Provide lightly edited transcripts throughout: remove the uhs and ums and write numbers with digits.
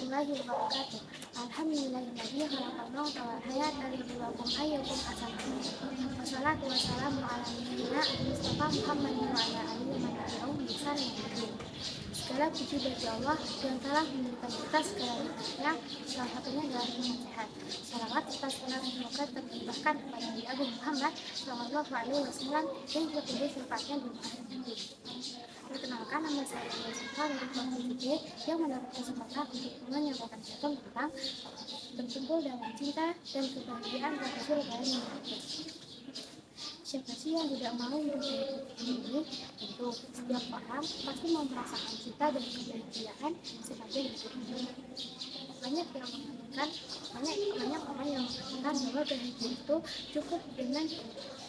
warahmatullahi wabarakatuh. Alhamdulillahilladzi khalaqal mauta wal hayata liyabluwakum ayyukum ahsanu amala. Wassalatu wassalamu ala nabiyyina Mustafa Muhammadin wa ala alihi wa tabi'in bi ihsan ila yaumil din. Segala puji bagi Allah yang telah memberikan kita segala nikmatnya, salah satunya adalah nikmat sehat. Salawat serta salam semoga tercurahkan kepada Nabi Agung Muhammad Sallallahu Alaihi Wasallam dan kepada syafaatnya di akhir nanti. Perkenalkan, nama saya Rizka dari kelompok Fikir yang mendapat kesempatan untuk menyampaikan tentang berkumpul dalam cinta dan kebahagiaan pada Lebaran yang berakhir. Siapa sih yang tidak mau hidup ini? Tentu setiap orang pasti mau merasakan cinta dan kebahagiaan sebagai hidup. Banyak orang yang mengatakan bahwa bahagia itu cukup dengan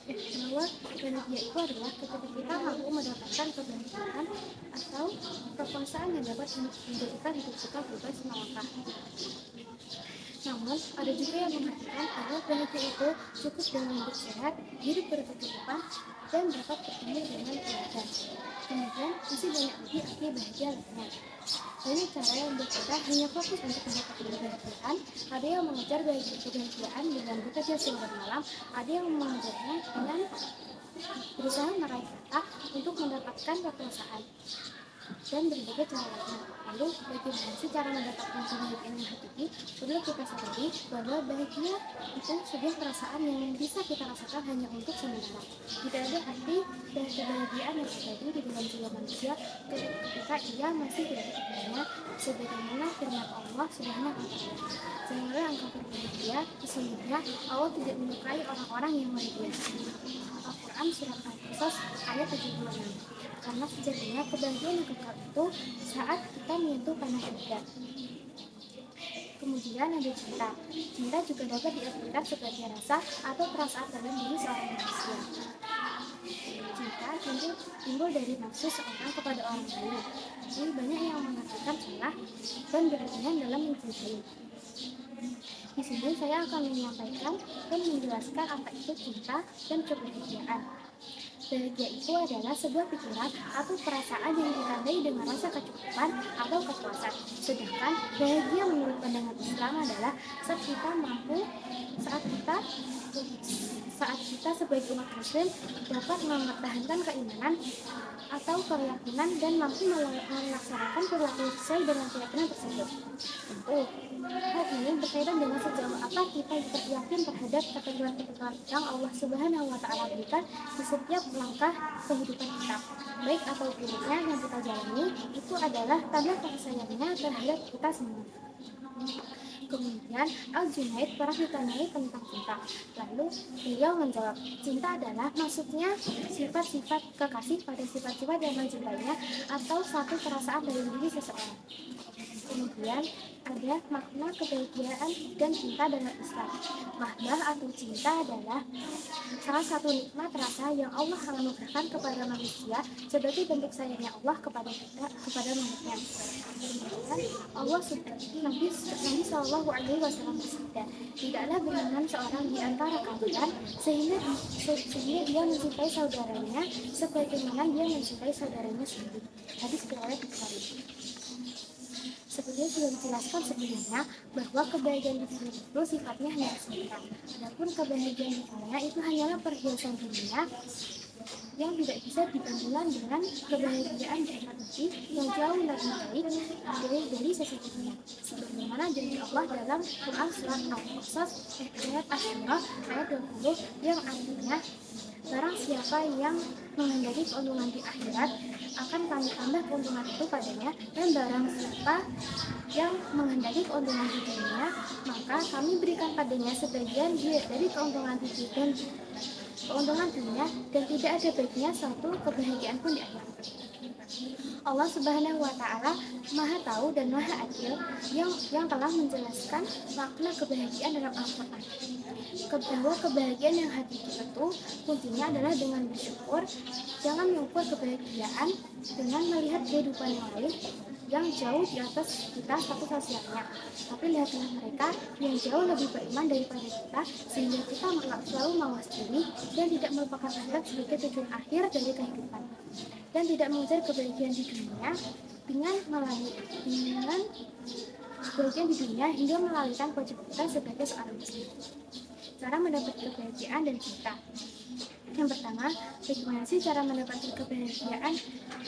bahwa bahagia itu adalah ketika kita mampu mendapatkan kebahagiaan atau kekuasaan yang dapat menjadikan hidup kita bebas melangkah. Namun, ada juga yang mengatakan bahwa bahagia itu cukup dengan hidup sehat, hidup berkecukupan, dan dapat bertemu dengan keluarga. Kemudian, masih banyak lagi arti bahagia lainnya. Banyak cara yang membuat kita hanya fokus untuk mendapatkan kebahagiaan. Ada yang mengejar kebahagiaan dengan bekerja siang dan malam, ada yang mengejarnya dengan berusaha meraih kata untuk mendapatkan kekuasaan dan berbagai cara lainnya. Lalu, bagaimana sih cara mendapatkan kebahagiaan yang hakiki? Perlu kita sadari bahwa bahagia itu sebuah perasaan yang bisa kita rasakan hanya untuk sementara. Tidak ada arti dan kebahagiaan yang terjadi di dalam jiwa manusia ketika ia masih berada di dunia, sebagaimana firman Allah Subhanahu wa Ta'ala. Janganlah engkau berbahagia, sesungguhnya Allah tidak menyukai orang-orang yang bahagia. Al-Quran Surat Al-Qasas ayat 76. Karena sejatinya kebahagiaan yang kekal itu saat kita menyentuh panah surga. Kemudian ada cinta. Cinta juga dapat diartikan sebagai rasa atau perasaan dalam diri seorang manusia. Cinta timbul dari nafsu seorang kepada orang lain. Jadi banyak yang mengatakan salah dan berlebihan dalam mencintai. Di sini saya akan menyampaikan dan menjelaskan apa itu cinta dan kebahagiaan. Bahagia itu adalah sebuah pikiran atau perasaan yang ditandai dengan rasa kecukupan atau kepuasan. Sedangkan bahagia menurut pandangan Islam adalah saat kita sebagai umat muslim dapat mempertahankan keimanan atau keyakinan dan mampu melaksanakan perilaku sesuai dengan keyakinan tersebut. Hal ini berkaitan dengan sejauh apa kita yakin terhadap ketentuan-ketentuan yang Allah Subhanahu wa Ta'ala berikan di setiap langkah kehidupan kita. Baik atau buruknya yang kita jalani itu adalah tanda kasih sayangnya terhadap kita semua. Kemudian Al-Junaid pernah ditanyai tentang cinta. Lalu beliau menjawab, cinta adalah maksudnya sifat-sifat kekasih pada sifat-sifat yang mencintainya atau satu perasaan dari diri seseorang. Kemudian ada makna kebahagiaan dan cinta dalam Islam. Mahabbah atau cinta adalah salah satu nikmat rasa yang Allah anugerahkan kepada manusia sebagai bentuk sayangnya Allah kepada makhluknya. Kemudian Allah Nabi Shallallahu Alaihi Wasallam bersabda, tidaklah beriman seorang di antara kalian sehingga dia mencintai saudaranya sebagaimana dia mencintai saudaranya sendiri. Hadis riwayat Bukhari. Seperti sudah dijelaskan sebelumnya bahwa kebahagiaan di dunia itu sifatnya hanya sementara. Adapun kebahagiaan di dunia itu hanyalah perhiasan dunia yang tidak bisa dibandingkan dengan kebahagiaan di akhirat nanti yang jauh lebih baik dari sisi dunia. Sebagaimana janji Allah dalam Quran surat Al-Qasas ayat Asy-Syura ayat 20 yang artinya, barang siapa yang menghendaki keuntungan di akhirat akan kami tambah keuntungan itu padanya, dan barang siapa yang menghendaki keuntungan di dunia maka kami berikan padanya sebagian dari keuntungan dunia dan tidak ada baginya suatu kebahagiaan pun di akhirat. Allah Subhanahu wa Ta'ala Maha Tahu dan Maha Adil yang telah menjelaskan makna kebahagiaan dalam Al-Quran. Bahwa kebahagiaan yang hakiki itu kuncinya adalah dengan bersyukur. Jangan mengukur kebahagiaan dengan melihat kehidupan yang lain yang jauh di atas kita status sosialnya, tapi lihatlah mereka yang jauh lebih beriman daripada kita, sehingga kita selalu mawas diri dan tidak melupakan akhirat sebagai tujuan akhir dari kehidupan, dan tidak mengejar kebahagiaan di dunia dengan sebagian di dunia hingga melalaikan kewajiban kita sebagai seorang muslim. Cara mendapat kebahagiaan dan cinta. Yang pertama, bagaimana sih cara mendapatkan kebahagiaan?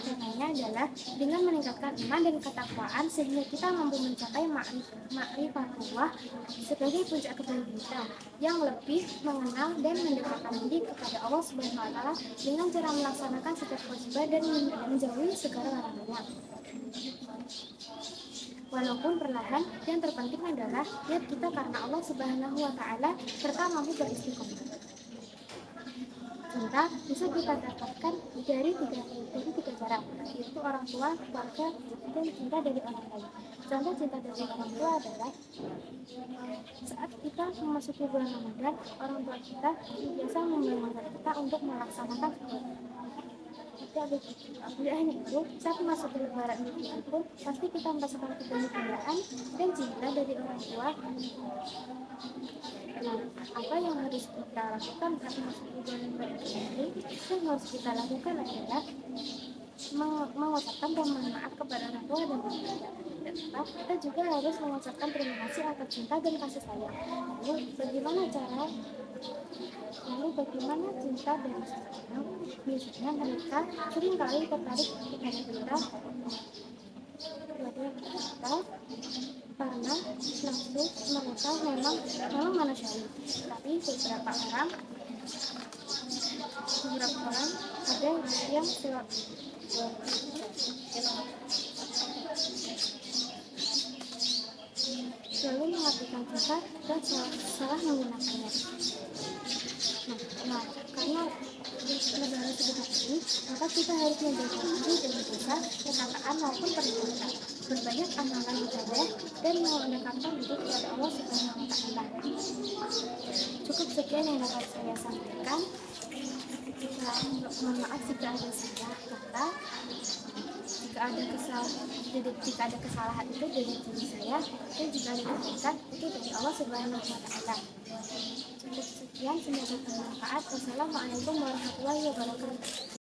Caranya adalah dengan meningkatkan iman dan ketakwaan sehingga kita mampu mencapai ma'rifatullah sebagai puncak kebahagiaan kita, yang lebih mengenal dan mendekatkan diri kepada Allah Subhanahu wa taala dengan cara melaksanakan setiap kewajiban dan menjauhi segala larangannya. Walaupun perlahan, yang terpenting adalah niat kita karena Allah Subhanahu wa taala serta mampu beristiqomah. Cinta bisa kita dapatkan dari tiga cara, yaitu orang tua, keluarga, dan cinta dari orang lain. Contoh cinta dari orang tua adalah saat kita memasuki bulan Ramadan, orang tua kita biasa membangunkan kita untuk melaksanakan tidak hanya itu, saat memasuki lebaran Idul pun pasti kita merasakan kebahagiaan dan cinta dari orang tua. Nah, apa yang harus kita lakukan saat memasuki bulan ini? Yang harus kita lakukan adalah mengucapkan permohonan maaf kepada orang tua dan keluarga. Dan kita juga harus mengucapkan terima kasih atas cinta dan kasih sayang. Lalu bagaimana cinta dan kasih sayang? Biasanya mereka seringkali tertarik kepada kita karena nafsu mereka memang manusiawi. Tapi beberapa orang ada yang selalu mengartikan cinta dan salah menggunakannya. Nah, karena negara sebentar ini, maka kita harus menjaga diri dari dosa, perkataan maupun perbuatan, berbanyak amalan ibadah dan mendekatkan diri kepada Allah Subhanahu wa taala. Cukup sekian yang dapat saya sampaikan. Mohon maaf jika ada salah kata, jika ada kesalahan itu dari diri saya, dan jika ada kebaikan itu dari Allah Subhanahu wa taala. Cukup sekian, semoga bermanfaat. Wassalamualaikum warahmatullahi wabarakatuh.